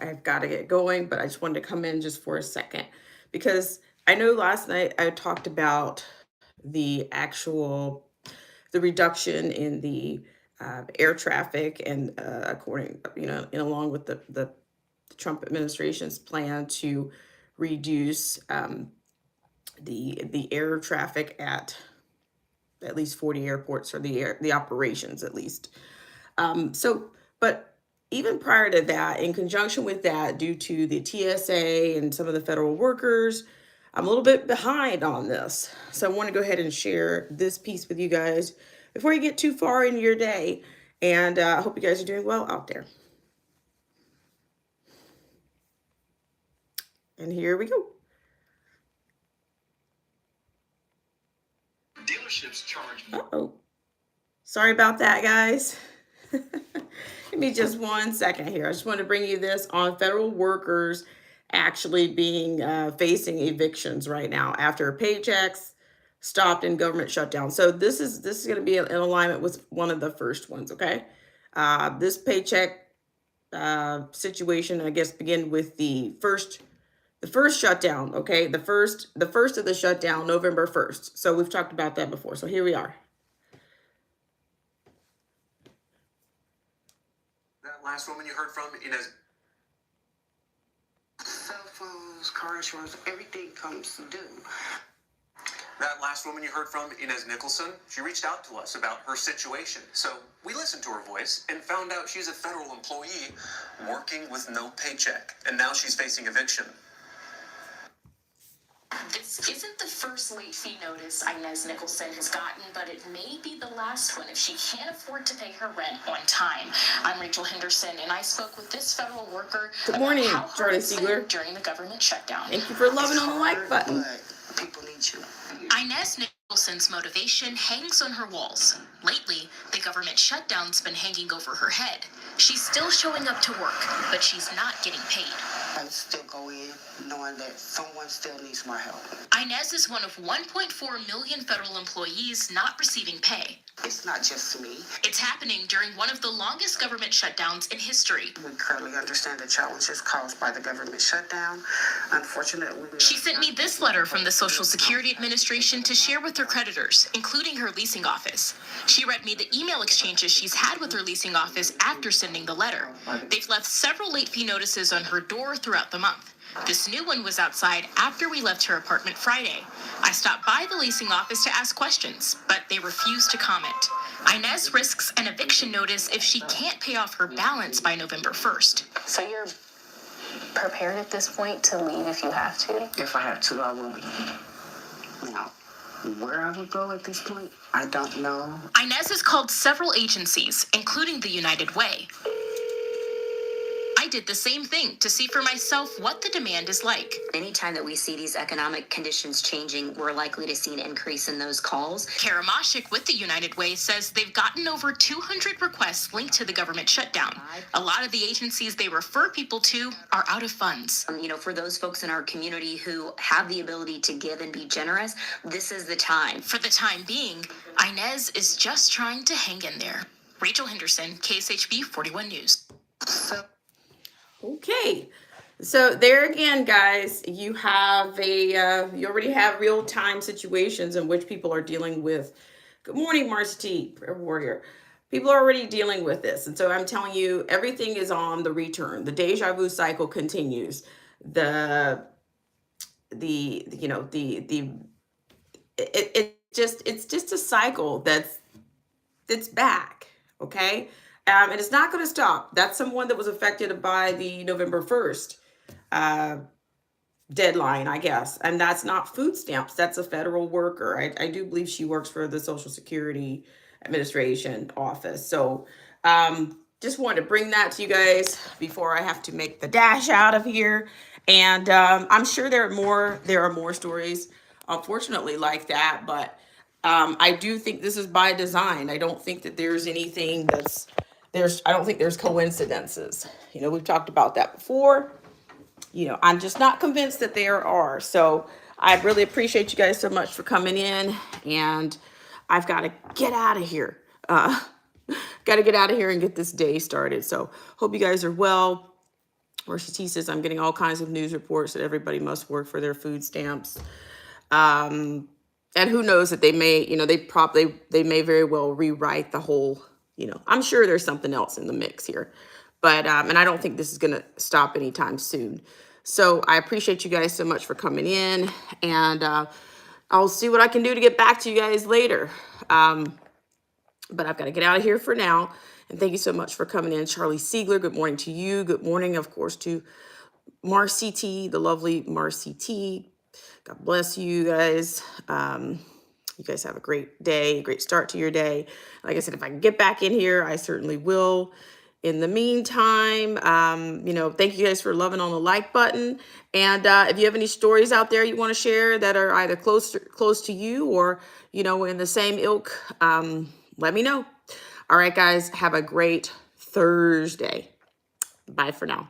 I've got to get going, but I just wanted to come in just for a second because I know last night I talked about the actual the reduction in the air traffic and according and along with the Trump administration's plan to reduce the air traffic at least 40 airports, or the operations at least. But even prior to that, in conjunction with that, due to the TSA and some of the federal workers, I'm a little bit behind on this. So I want to go ahead and share this piece with you guys before you get too far into your day. And I hope you guys are doing well out there. And here we go. Dealerships charge. Uh-oh. Sorry about that, guys. Give me just 1 second here. I just want to bring you this on federal workers actually being facing evictions right now after paychecks stopped in government shutdown. So this is going to be in alignment with one of the first ones. Okay, this paycheck situation, I guess, begin with the first shutdown. Okay, the first of the shutdown, November 1st. So we've talked about that before. So here we are. That last woman you heard from, Inez. Cell phones, car insurance, everything comes due. That last woman you heard from, Inez Nicholson, she reached out to us about her situation. So we listened to her voice and found out she's a federal employee working with no paycheck. And now she's facing eviction. This isn't the first late fee notice Inez Nicholson has gotten, but it may be the last one if she can't afford to pay her rent on time. I'm Rachel Henderson, and I spoke with this federal worker. Good morning, Jordan Siegler. During the government shutdown. Thank you for loving on the like button. People need you. Inez Nicholson's motivation hangs on her walls. Lately, the government shutdown's been hanging over her head. She's still showing up to work, but she's not getting paid. I still go in knowing that someone still needs my help. Inez is one of 1.4 million federal employees not receiving pay. It's not just me. It's happening during one of the longest government shutdowns in history. We currently understand the challenges caused by the government shutdown. Unfortunately, she sent me this letter from the Social Security Administration to share with her creditors, including her leasing office. She read me the email exchanges she's had with her leasing office after sending the letter. They've left several late fee notices on her door throughout the month. This new one was outside after we left her apartment Friday. I stopped by the leasing office to ask questions, but they refused to comment. Inez risks an eviction notice if she can't pay off her balance by November 1st. So you're prepared at this point to leave if you have to? If I have to, I will. Now, where I would go at this point, I don't know. Inez has called several agencies, including the United Way. I did the same thing to see for myself what the demand is like. Anytime that we see these economic conditions changing, we're likely to see an increase in those calls. Kara Moshik with the United Way says they've gotten over 200 requests linked to the government shutdown. A lot of the agencies they refer people to are out of funds. For those folks in our community who have the ability to give and be generous, this is the time. For the time being, Inez is just trying to hang in there. Rachel Henderson, KSHB 41 News. Okay, so there again, guys, you have you already have real-time situations in which people are dealing with. Good morning, Marcy T, Prayer Warrior. People are already dealing with this, and so I'm telling you, everything is on the return. The deja vu cycle continues. It's just a cycle that's back. Okay. And it's not going to stop. That's someone that was affected by the November 1st deadline, I guess. And that's not food stamps. That's a federal worker. I do believe she works for the Social Security Administration office. So just wanted to bring that to you guys before I have to make the dash out of here. And I'm sure there are more stories, unfortunately, like that. But I do think this is by design. I don't think that there's anything I don't think there's coincidences. We've talked about that before. I'm just not convinced that there are. So I really appreciate you guys so much for coming in, and I've got to get out of here. Got to get out of here and get this day started. So hope you guys are well. Marcy T says, I'm getting all kinds of news reports that everybody must work for their food stamps. And who knows that they may, they may very well rewrite the whole, I'm sure there's something else in the mix here. But, and I don't think this is going to stop anytime soon. So I appreciate you guys so much for coming in, and I'll see what I can do to get back to you guys later. But I've got to get out of here for now. And thank you so much for coming in. Charlie Siegler, good morning to you. Good morning, of course, to Marcy T, the lovely Marcy T. God bless you guys. You guys have a great day, a great start to your day. Like I said, if I can get back in here, I certainly will. In the meantime, thank you guys for loving on the like button. And if you have any stories out there you want to share that are either close to you or, in the same ilk, let me know. All right, guys, have a great Thursday. Bye for now.